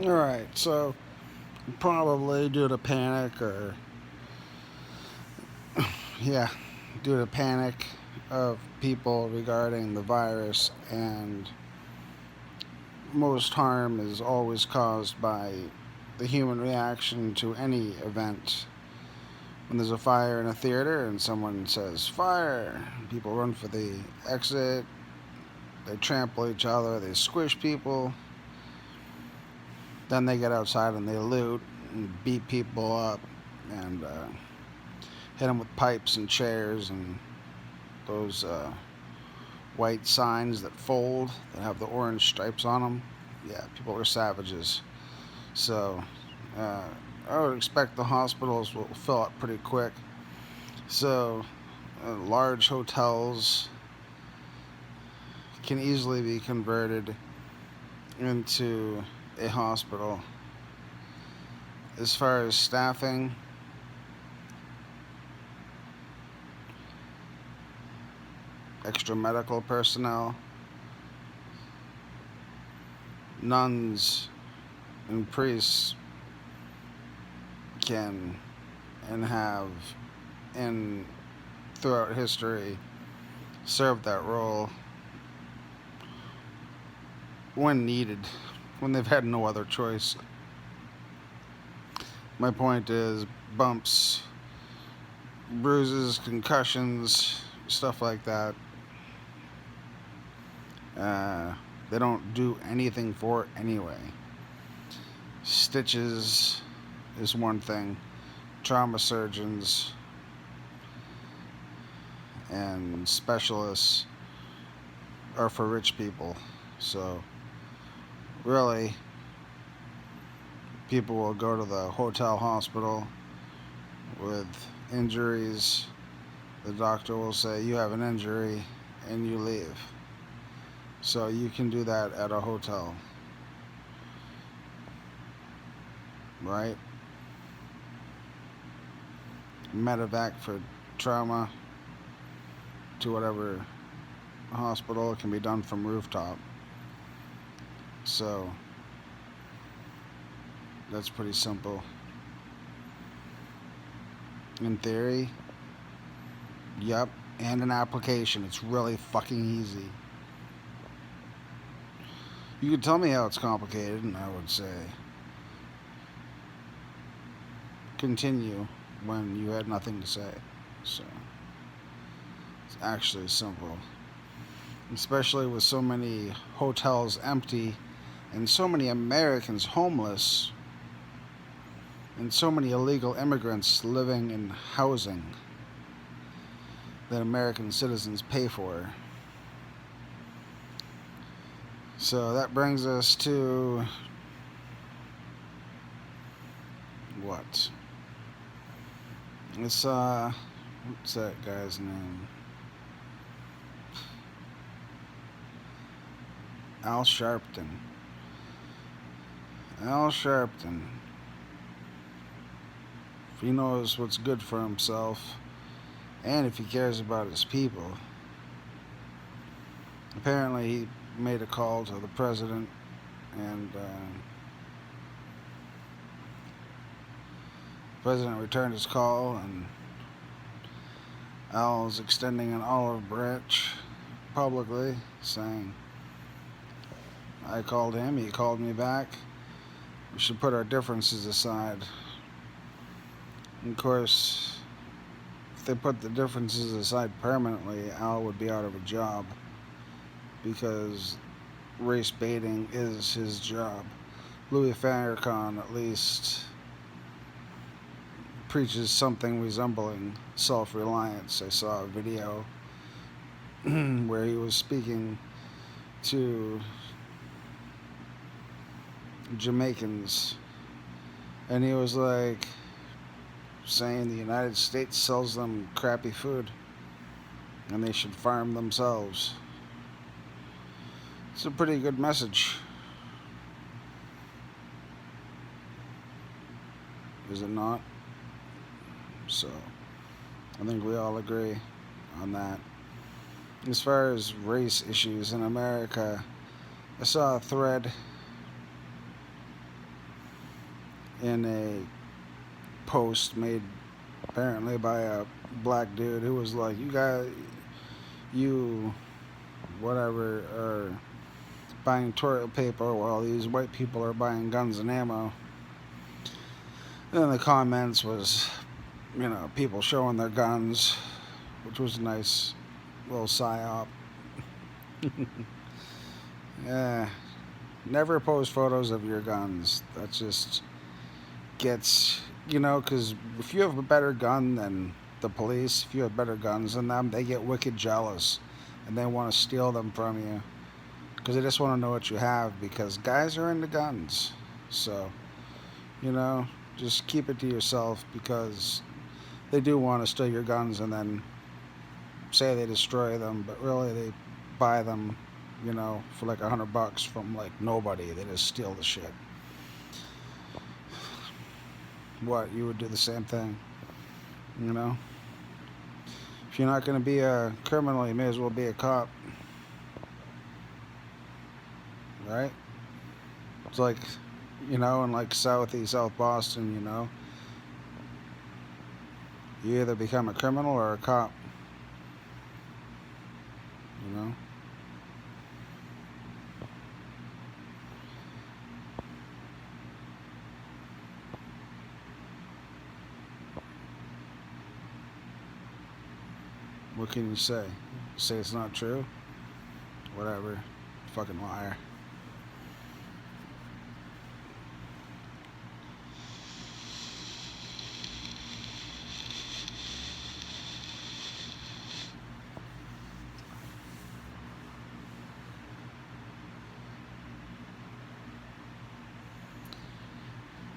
Alright, so probably due to panic or, yeah, due to panic of people regarding the virus, and most harm is always caused by the human reaction to any event. When there's a fire in a theater and someone says fire, people run for the exit, they trample each other, they squish people, then they get outside and they loot and beat people up and hit them with pipes and chairs and those white signs that fold that have the orange stripes on them. Yeah, people are savages. So uh, I would expect the hospitals will fill up pretty quick. So large hotels can easily be converted into a hospital. As far as staffing, extra medical personnel, nuns and priests can and have in throughout history served that role when needed, when they've had no other choice. My point is bumps, bruises, concussions, stuff like that. Uh, they don't do anything for it anyway. Stitches is one thing. Trauma surgeons and specialists are for rich people. So, really, people will go to the hotel hospital with injuries. The doctor will say, "You have an injury," and you leave. So, you can do that at a hotel, right? Medevac for trauma to whatever hospital. It can be done from rooftop. So, that's pretty simple. In theory, yep, and an application. It's really fucking easy. You could tell me how it's complicated, and I would say continue when you had nothing to say. So, it's actually simple. Especially with so many hotels empty and so many Americans homeless and so many illegal immigrants living in housing that American citizens pay for. So that brings us to what? It's what's that guy's name? Al Sharpton. Al Sharpton. If he knows what's good for himself, and if he cares about his people, apparently he made a call to the president, and the president returned his call, and Al is extending an olive branch publicly, saying, "I called him, he called me back. We should put our differences aside." And of course, if they put the differences aside permanently, Al would be out of a job because race baiting is his job. Louis Farrakhan, at least, preaches something resembling self-reliance. I saw a video where he was speaking to Jamaicans, and he was like saying the United States sells them crappy food and they should farm themselves. It's a pretty good message, is it not? So, I think we all agree on that. As far as race issues in America, I saw a thread in a post made apparently by a black dude who was like, you whatever are buying toilet paper while these white people are buying guns and ammo. And then the comments was, people showing their guns, which was a nice little psyop. Yeah, never post photos of your guns. That just gets, because if you have a better gun than the police, if you have better guns than them, they get wicked jealous and they want to steal them from you because they just want to know what you have because guys are into guns. So, you know, just keep it to yourself because they do want to steal your guns and then say they destroy them, but really they buy them, for like $100 from like nobody. They just steal the shit. What, you would do the same thing, you know? If you're not going to be a criminal, you may as well be a cop, right? It's like, in like South Boston, you either become a criminal or a cop, you know? What can you say? Say it's not true? Whatever. Fucking liar.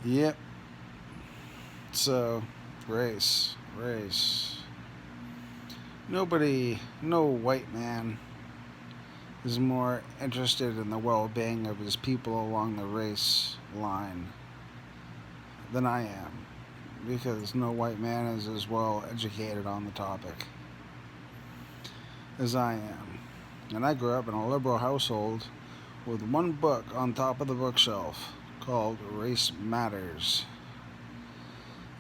Yep. So, race. No white man is more interested in the well-being of his people along the race line than I am, because no white man is as well educated on the topic as I am. And I grew up in a liberal household with one book on top of the bookshelf called Race Matters.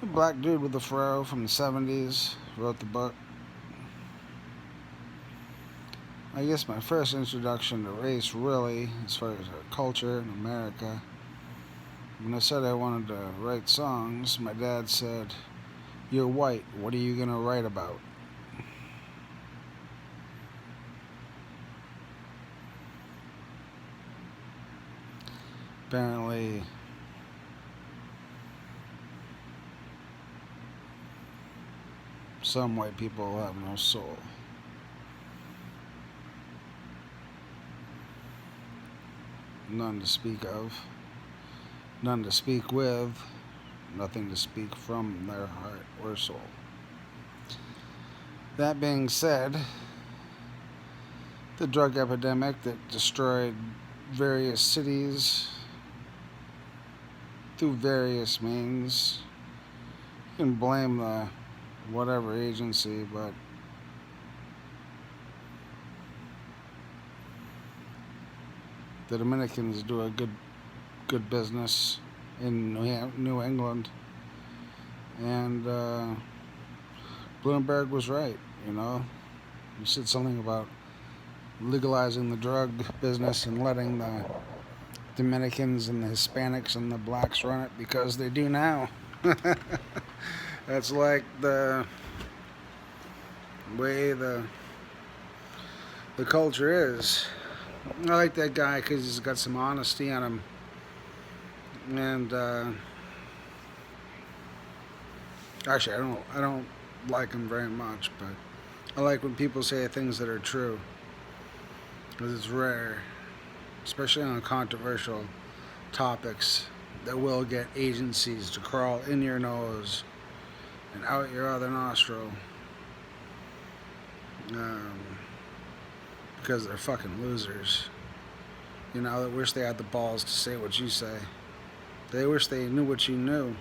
A black dude with a fro from the 70s wrote the book. I guess my first introduction to race, really, as far as our culture in America, when I said I wanted to write songs, my dad said, "You're white, what are you going to write about?" Apparently, some white people have no soul. None to speak of, none to speak with, nothing to speak from their heart or soul. That being said, the drug epidemic that destroyed various cities through various means, you can blame the whatever agency, but the Dominicans do a good business in New England, and Bloomberg was right. He said something about legalizing the drug business and letting the Dominicans and the Hispanics and the blacks run it because they do now. That's like the way the culture is. I like that guy because he's got some honesty on him, and actually, I don't like him very much, but I like when people say things that are true, because it's rare, especially on controversial topics that will get agencies to crawl in your nose and out your other nostril, because they're fucking losers. They wish they had the balls to say what you say. They wish they knew what you knew.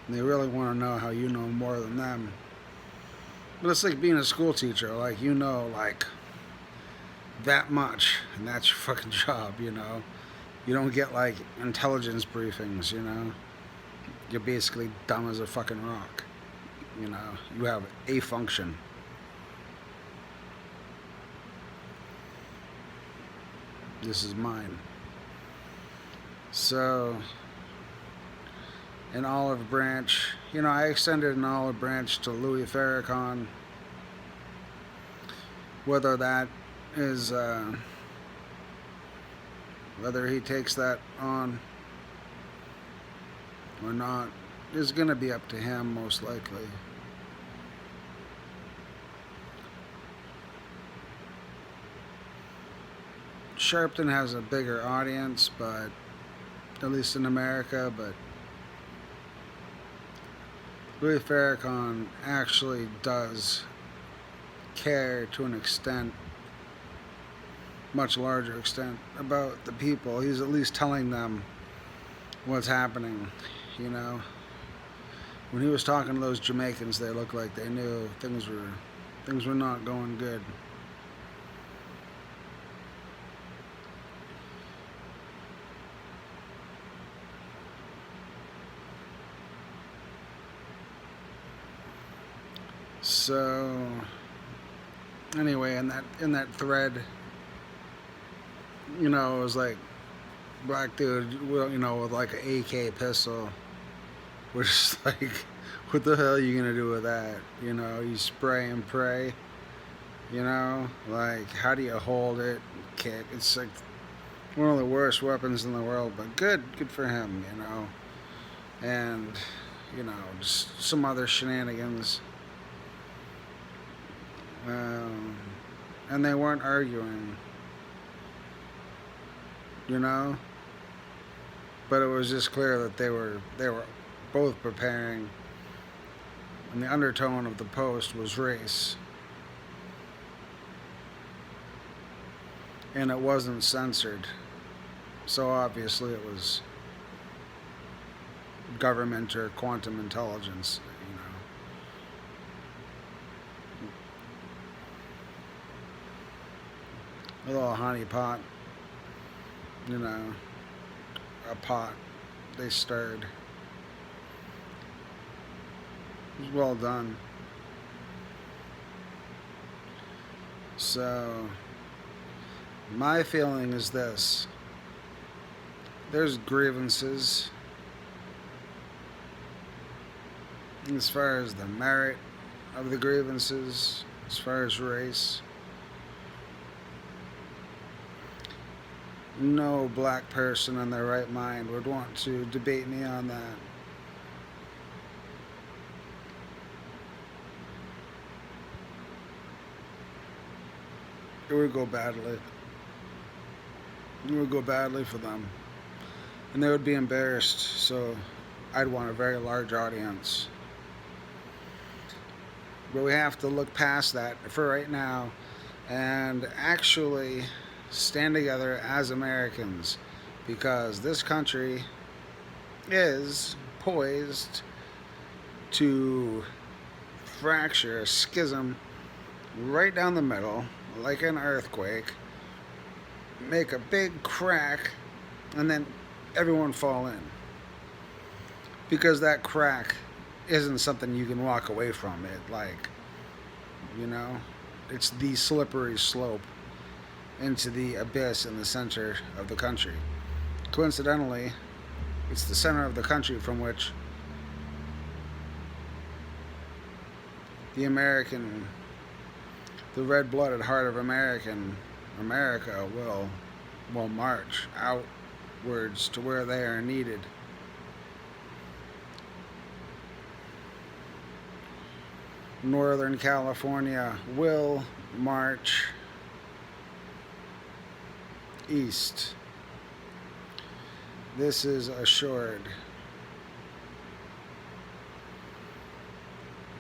And they really want to know how you know more than them. But it's like being a school teacher. Like, that much. And that's your fucking job, You don't get, intelligence briefings, you're basically dumb as a fucking rock. You know, you have a function. This is mine. So, an olive branch. You know, I extended an olive branch to Louis Farrakhan. Whether that is, whether he takes that on or not is going to be up to him, most likely. Sharpton has a bigger audience, but at least in America, but Louis Farrakhan actually does care to an extent, much larger extent, about the people. He's at least telling them what's happening, you know. When he was talking to those Jamaicans, they looked like they knew things were not going good. So anyway, in that thread, you know, it was like black dude, you know, with like an AK pistol, which is like, what the hell are you gonna do with that? You know, you spray and pray. You know, like, how do you hold it, kick? It's like one of the worst weapons in the world, but good for him, you know. And you know, just some other shenanigans. And they weren't arguing, you know, but it was just clear that they were both preparing, and the undertone of the post was race, and it wasn't censored, so obviously it was government or quantum intelligence. A little honey pot, you know, a pot they stirred. It was well done. So, my feeling is this: there's grievances as far as the merit of the grievances, as far as race. No black person in their right mind would want to debate me on that. It would go badly. It would go badly for them. And they would be embarrassed, so I'd want a very large audience. But we have to look past that for right now and actually stand together as Americans, because this country is poised to fracture, a schism right down the middle, like an earthquake, make a big crack, and then everyone fall in. Because that crack isn't something you can walk away from. It, like, you know, it's the slippery slope into the abyss in the center of the country. Coincidentally, it's the center of the country from which the red-blooded heart of America will march outwards to where they are needed. Northern California will march east. This is assured.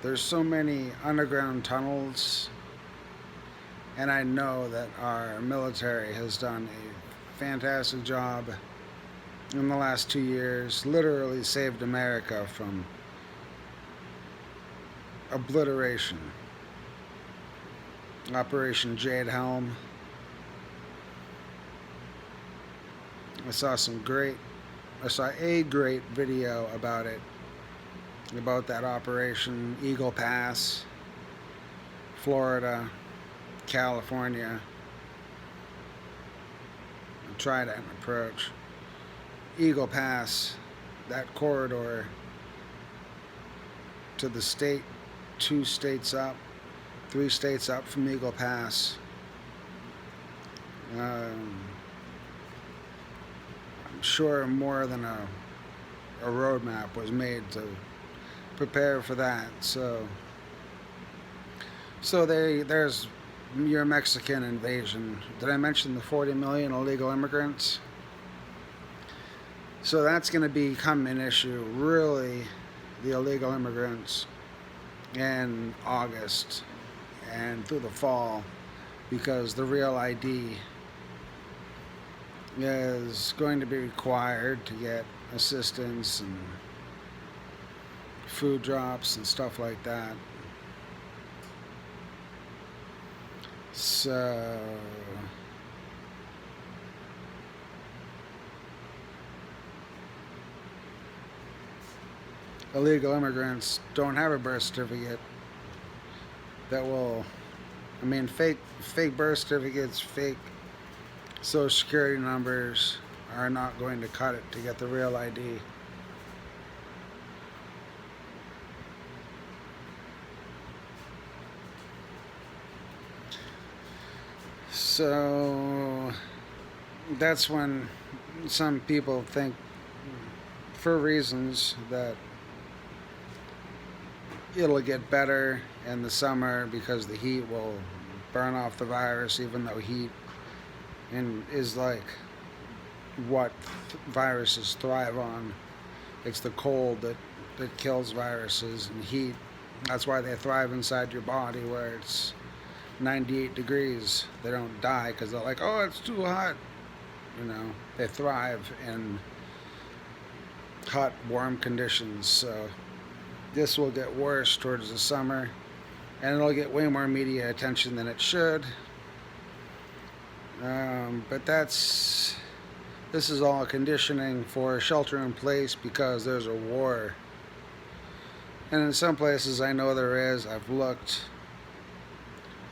There's so many underground tunnels, and I know that our military has done a fantastic job in the last 2 years, literally saved America from obliteration. Operation Jade Helm. I saw a great video about it about that operation, Eagle Pass, Florida, California, Trident approach. Eagle Pass, that corridor to the state, 2 states up, 3 states up from Eagle Pass. I'm sure more than a roadmap was made to prepare for that. So there's your Mexican invasion. Did I mention the 40 million illegal immigrants? So that's going to become an issue, really, the illegal immigrants, in August and through the fall, because the real ID is going to be required to get assistance and food drops and stuff like that. So illegal immigrants don't have a birth certificate that will, I mean, fake birth certificates, fake social security numbers are not going to cut it to get the real ID. So that's when some people think, for reasons, that it'll get better in the summer because the heat will burn off the virus, even though heat is like what viruses thrive on. It's the cold that kills viruses, and heat, that's why they thrive inside your body where it's 98 degrees. They don't die because they're like, oh, it's too hot. You know, they thrive in hot, warm conditions. So this will get worse towards the summer, and it'll get way more media attention than it should. But this is all conditioning for shelter in place because there's a war. And in some places I know there is. I've looked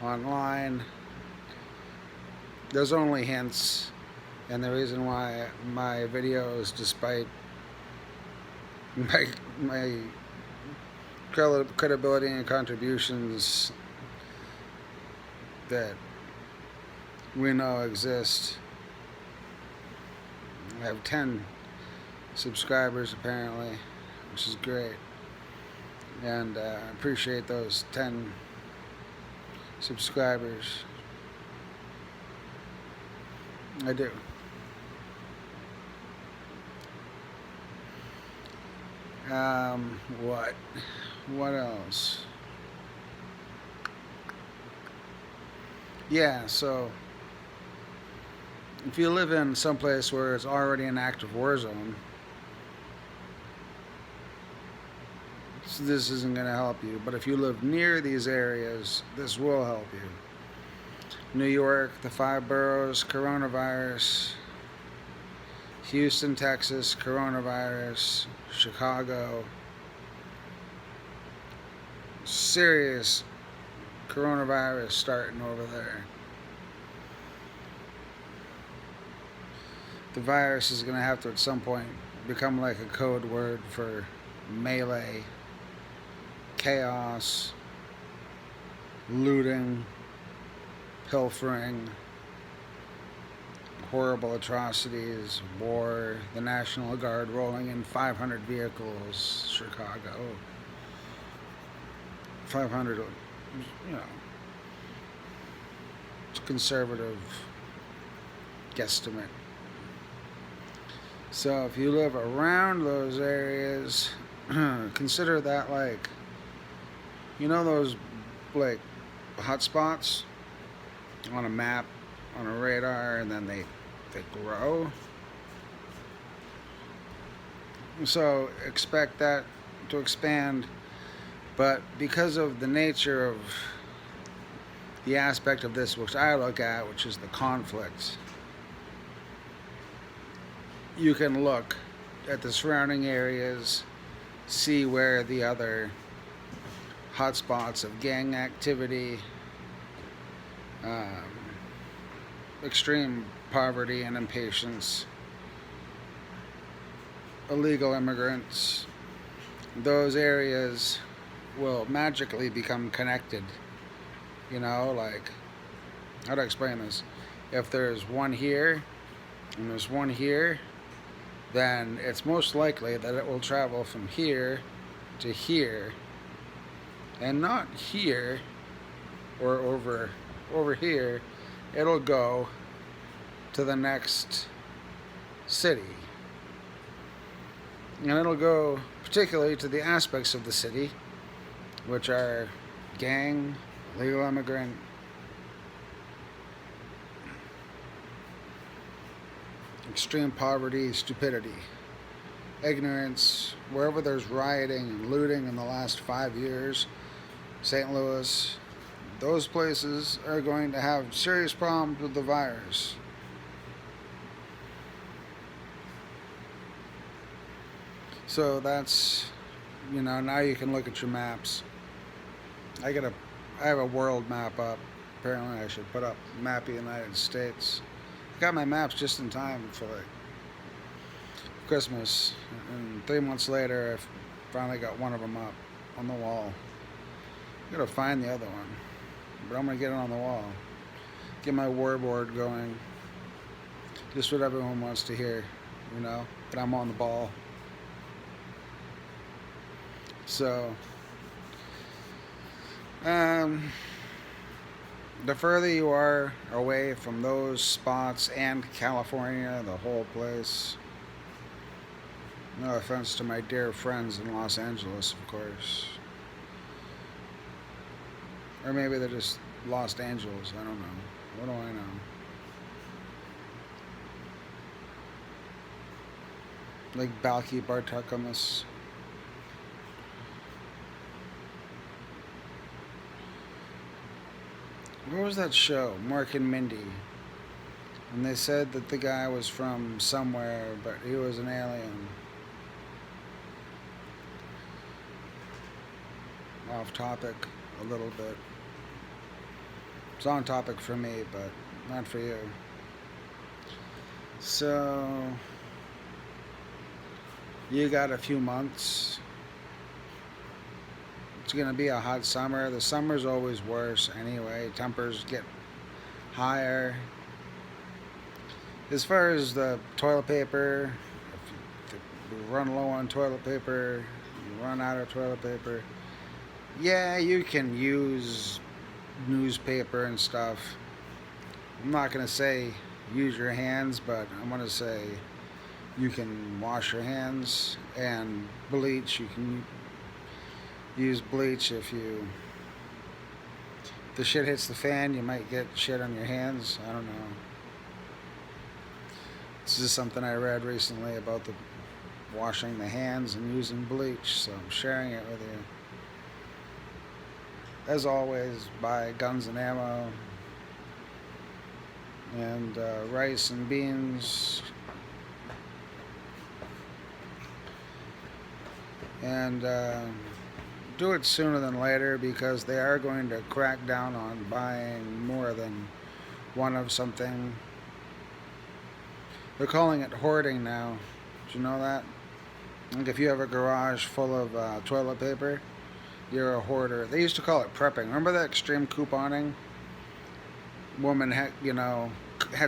online. There's only hints. And the reason why my videos, despite my credibility and contributions that we know exist, I have 10 subscribers apparently, which is great, and I appreciate those 10 subscribers. I do. What else? Yeah, so if you live in some place where it's already an active war zone, this isn't going to help you. But if you live near these areas, this will help you. New York, the 5 boroughs, coronavirus. Houston, Texas, coronavirus. Chicago, serious coronavirus starting over there. The virus is going to have to at some point become like a code word for melee, chaos, looting, pilfering, horrible atrocities, war, the National Guard rolling in 500 vehicles, Chicago. 500, you know, it's a conservative guesstimate. So if you live around those areas, consider that like, you know those like hotspots on a map, on a radar, and then they grow. So expect that to expand, but because of the nature of the aspect of this which I look at, which is the conflict, you can look at the surrounding areas see where the other hotspots of gang activity, um, extreme poverty and impatience, illegal immigrants, those areas will magically become connected. You know, like, how to explain this? If there's one here and there's one here, then it's most likely that it will travel from here to here and not here or over here. It'll go to the next city. And it'll go particularly to the aspects of the city which are gang, legal immigrant, extreme poverty, stupidity, ignorance. Wherever there's rioting and looting in the last 5 years, St. Louis, those places are going to have serious problems with the virus. So that's, now you can look at your maps. I have a world map up. Apparently I should put up a map of the United States. I got my maps just in time for like Christmas, and 3 months later I finally got one of them up on the wall. I gotta find the other one, but I'm gonna get it on the wall. Get my warboard going. Just what everyone wants to hear, that I'm on the ball. So, the further you are away from those spots and California, the whole place, no offense to my dear friends in Los Angeles, of course. Or maybe they're just Los Angeles, I don't know. What do I know? Like Balky Bartukamus. What was that show? Mork and Mindy. And they said that the guy was from somewhere, but he was an alien. Off topic a little bit. It's on topic for me, but not for you. So, you got a few months. It's going to be a hot summer. The summer's always worse anyway. Tempers get higher. As far as the toilet paper, if you run low on toilet paper, you run out of toilet paper, yeah, you can use newspaper and stuff. I'm not going to say use your hands, but I'm going to say you can wash your hands, and bleach. You can use bleach if the shit hits the fan, you might get shit on your hands. I don't know. This is something I read recently about the washing the hands and using bleach, so I'm sharing it with you. As always, buy guns and ammo and rice and beans and do it sooner than later, because they are going to crack down on buying more than one of something. They're calling it hoarding now. Did you know that? Like if you have a garage full of toilet paper, you're a hoarder. They used to call it prepping. Remember that extreme couponing? Woman had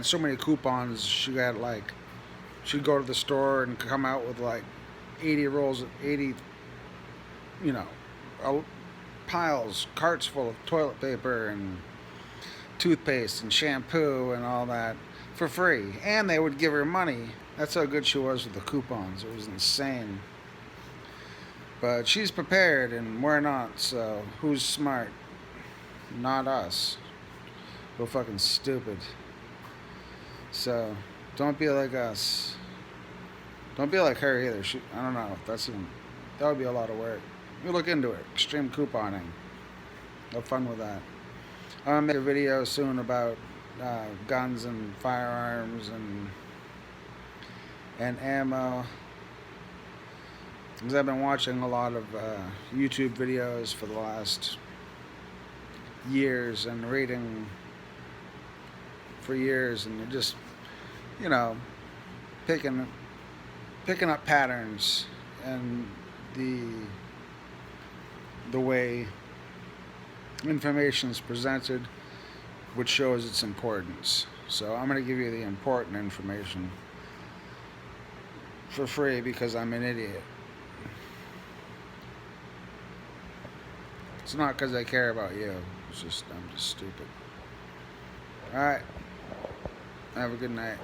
so many coupons, she'd go to the store and come out with like 80 rolls, piles, carts full of toilet paper and toothpaste and shampoo and all that for free. And they would give her money. That's how good she was with the coupons. It was insane. But she's prepared and we're not, so who's smart? Not us. We're fucking stupid. So, don't be like us. Don't be like her either. I don't know if that would be a lot of work. You look into it. Extreme couponing. Have fun with that. I'm gonna make a video soon about guns and firearms and ammo. Because I've been watching a lot of YouTube videos for the last years and reading for years, and you're just, you know, picking up patterns and the way information is presented, which shows its importance. So I'm going to give you the important information for free because I'm an idiot. It's not because I care about you. I'm just stupid. Alright. Have a good night.